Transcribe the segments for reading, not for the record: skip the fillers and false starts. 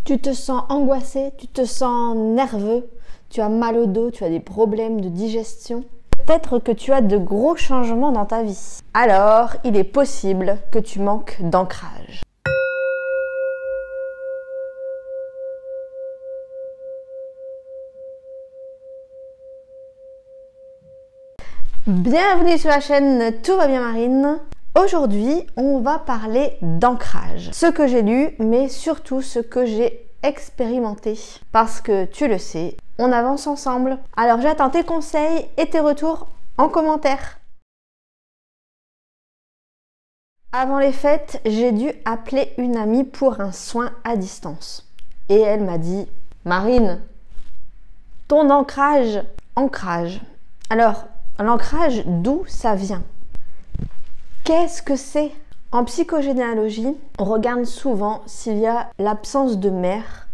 Tu te sens angoissé, tu te sens nerveux, tu as mal au dos, tu as des problèmes de digestion. Peut-être que tu as de gros changements dans ta vie. Alors, il est possible que tu manques d'ancrage. Bienvenue sur la chaîne Tout va bien Marine. Aujourd'hui, on va parler d'ancrage. Ce que j'ai lu, mais surtout ce que j'ai expérimenté. Parce que tu le sais, on avance ensemble. Alors j'attends tes conseils et tes retours en commentaire. Avant les fêtes, j'ai dû appeler une amie pour un soin à distance. Et elle m'a dit, Marine, ton ancrage. Alors, l'ancrage, d'où ça vient? Qu'est-ce que c'est? En psychogénéalogie, on regarde souvent s'il y a l'absence de mère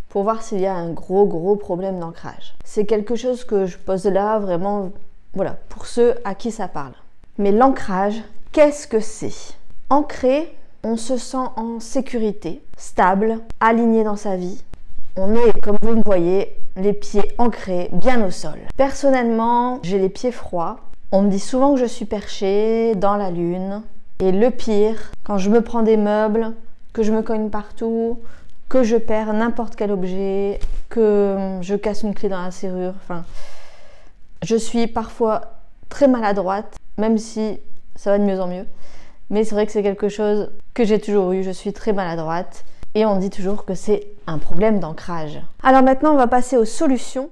pour voir s'il y a un gros problème d'ancrage. C'est quelque chose que je pose là vraiment, voilà, pour ceux à qui ça parle. Mais l'ancrage, qu'est-ce que c'est? Ancré, on se sent en sécurité, stable, aligné dans sa vie. On est, comme vous me voyez, les pieds ancrés, bien au sol. Personnellement, j'ai les pieds froids. On me dit souvent que je suis perchée dans la lune. Et le pire, quand je me prends des meubles, que je me cogne partout, que je perds n'importe quel objet, que je casse une clé dans la serrure, enfin, je suis parfois très maladroite, même si ça va de mieux en mieux. Mais c'est vrai que c'est quelque chose que j'ai toujours eu, je suis très maladroite. Et on dit toujours que c'est un problème d'ancrage. Alors maintenant, on va passer aux solutions.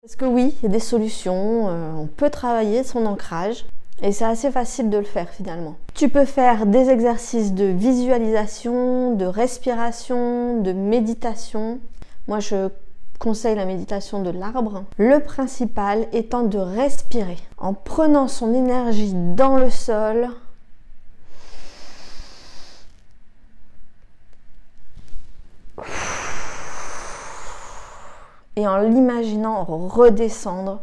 Parce que oui, il y a des solutions, on peut travailler son ancrage et c'est assez facile de le faire finalement. Tu peux faire des exercices de visualisation, de respiration, de méditation. Moi, je conseille la méditation de l'arbre. Le principal étant de respirer en prenant son énergie dans le sol. Et en l'imaginant redescendre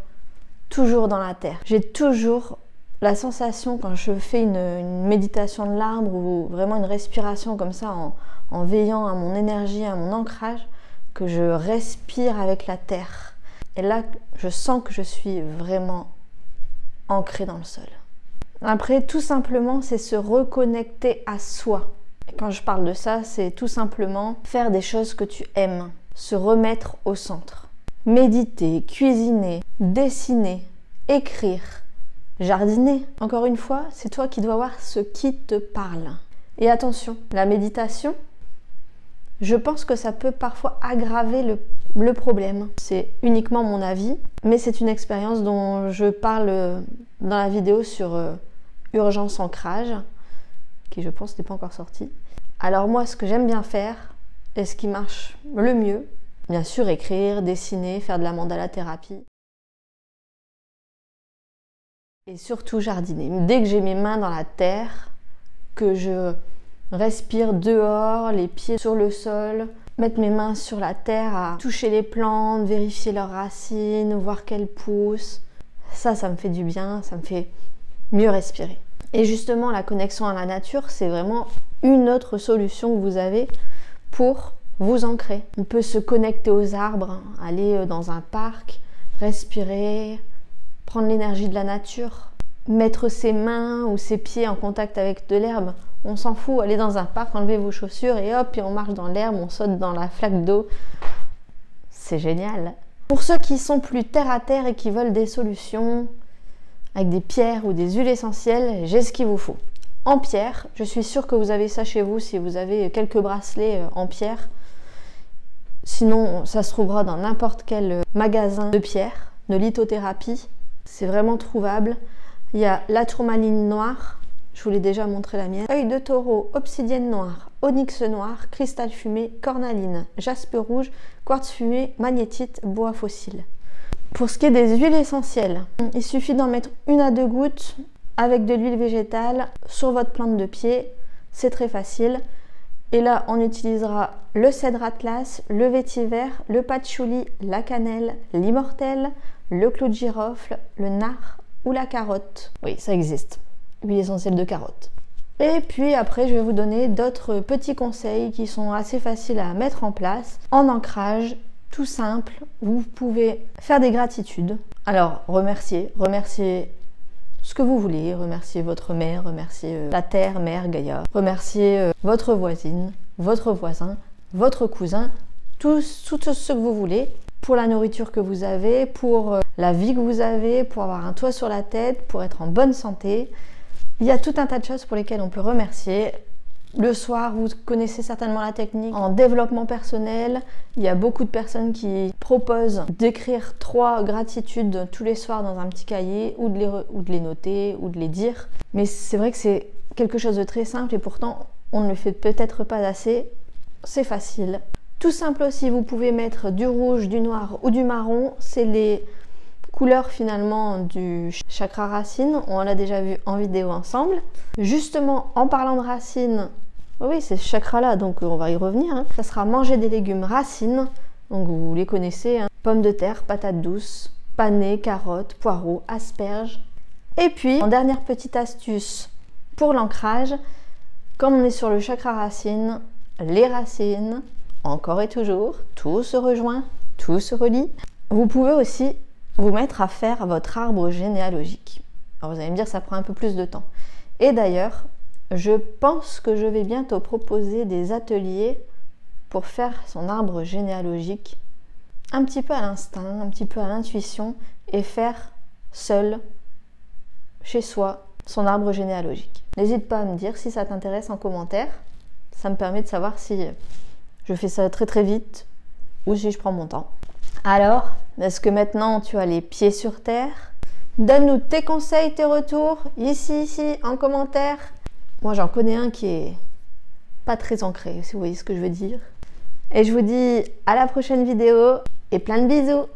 toujours dans la terre. J'ai toujours la sensation quand je fais une méditation de l'arbre ou vraiment une respiration comme ça en veillant à mon énergie, à mon ancrage, que je respire avec la terre. Et là, je sens que je suis vraiment ancrée dans le sol. Après, tout simplement, c'est se reconnecter à soi. Et quand je parle de ça, c'est tout simplement faire des choses que tu aimes, se remettre au centre. Méditer, cuisiner, dessiner, écrire, jardiner. Encore une fois, c'est toi qui dois voir ce qui te parle. Et attention, la méditation, je pense que ça peut parfois aggraver le problème. C'est uniquement mon avis, mais c'est une expérience dont je parle dans la vidéo sur Urgence Ancrage, qui je pense n'est pas encore sortie. Alors moi, ce que j'aime bien faire, et ce qui marche le mieux, bien sûr, écrire, dessiner, faire de la mandala thérapie. Et surtout jardiner. Dès que j'ai mes mains dans la terre, que je respire dehors, les pieds sur le sol, mettre mes mains sur la terre, à toucher les plantes, vérifier leurs racines, voir qu'elles poussent. Ça me fait du bien, ça me fait mieux respirer. Et justement, la connexion à la nature, c'est vraiment une autre solution que vous avez pour vous ancrer. On peut se connecter aux arbres, aller dans un parc, respirer, prendre l'énergie de la nature, mettre ses mains ou ses pieds en contact avec de l'herbe. On s'en fout, aller dans un parc, enlever vos chaussures et hop, et on marche dans l'herbe, on saute dans la flaque d'eau. C'est génial. Pour ceux qui sont plus terre à terre et qui veulent des solutions avec des pierres ou des huiles essentielles, j'ai ce qu'il vous faut. En pierre, je suis sûre que vous avez ça chez vous si vous avez quelques bracelets en pierre. Sinon, ça se trouvera dans n'importe quel magasin de pierre, de lithothérapie. C'est vraiment trouvable. Il y a la tourmaline noire, je vous l'ai déjà montré la mienne. Œil de taureau, obsidienne noire, onyx noir, cristal fumé, cornaline, jaspe rouge, quartz fumé, magnétite, bois fossile. Pour ce qui est des huiles essentielles, il suffit d'en mettre 1 à 2 gouttes avec de l'huile végétale sur votre plante de pied. C'est très facile. Et là, on utilisera le cèdre atlas, le vétiver, le patchouli, la cannelle, l'immortelle, le clou de girofle, le nard ou la carotte. Oui, ça existe. Huile essentielle de carotte. Et puis après, je vais vous donner d'autres petits conseils qui sont assez faciles à mettre en place en ancrage, tout simple. Vous pouvez faire des gratitudes. Alors, remercier ce que vous voulez, remercier votre mère, remercier la terre, mère, Gaïa, remercier votre voisine, votre voisin, votre cousin, tout ce que vous voulez, pour la nourriture que vous avez, pour la vie que vous avez, pour avoir un toit sur la tête, pour être en bonne santé. Il y a tout un tas de choses pour lesquelles on peut remercier. Le soir, vous connaissez certainement la technique en développement personnel. Il y a beaucoup de personnes qui proposent d'écrire 3 gratitudes tous les soirs dans un petit cahier ou de les noter ou de les dire. Mais c'est vrai que c'est quelque chose de très simple et pourtant on ne le fait peut-être pas assez. C'est facile. Tout simple aussi, vous pouvez mettre du rouge, du noir ou du marron. C'est les couleurs finalement du chakra racine. On l'a déjà vu en vidéo ensemble. Justement, en parlant de racines, oui, c'est ce chakra-là, donc on va y revenir. Ça sera manger des légumes racines. Donc vous les connaissez, pommes de terre, patates douces, panais, carottes, poireaux, asperges. Et puis, en dernière petite astuce pour l'ancrage, comme on est sur le chakra racine, les racines, encore et toujours, tout se rejoint, tout se relie. Vous pouvez aussi vous mettre à faire votre arbre généalogique. Alors vous allez me dire, ça prend un peu plus de temps. Et d'ailleurs, je pense que je vais bientôt proposer des ateliers pour faire son arbre généalogique un petit peu à l'instinct, un petit peu à l'intuition et faire seul, chez soi, son arbre généalogique. N'hésite pas à me dire si ça t'intéresse en commentaire. Ça me permet de savoir si je fais ça très très vite ou si je prends mon temps. Alors, est-ce que maintenant tu as les pieds sur terre? Donne-nous tes conseils, tes retours, ici, en commentaire. Moi, j'en connais un qui est pas très ancré, si vous voyez ce que je veux dire. Et je vous dis à la prochaine vidéo et plein de bisous!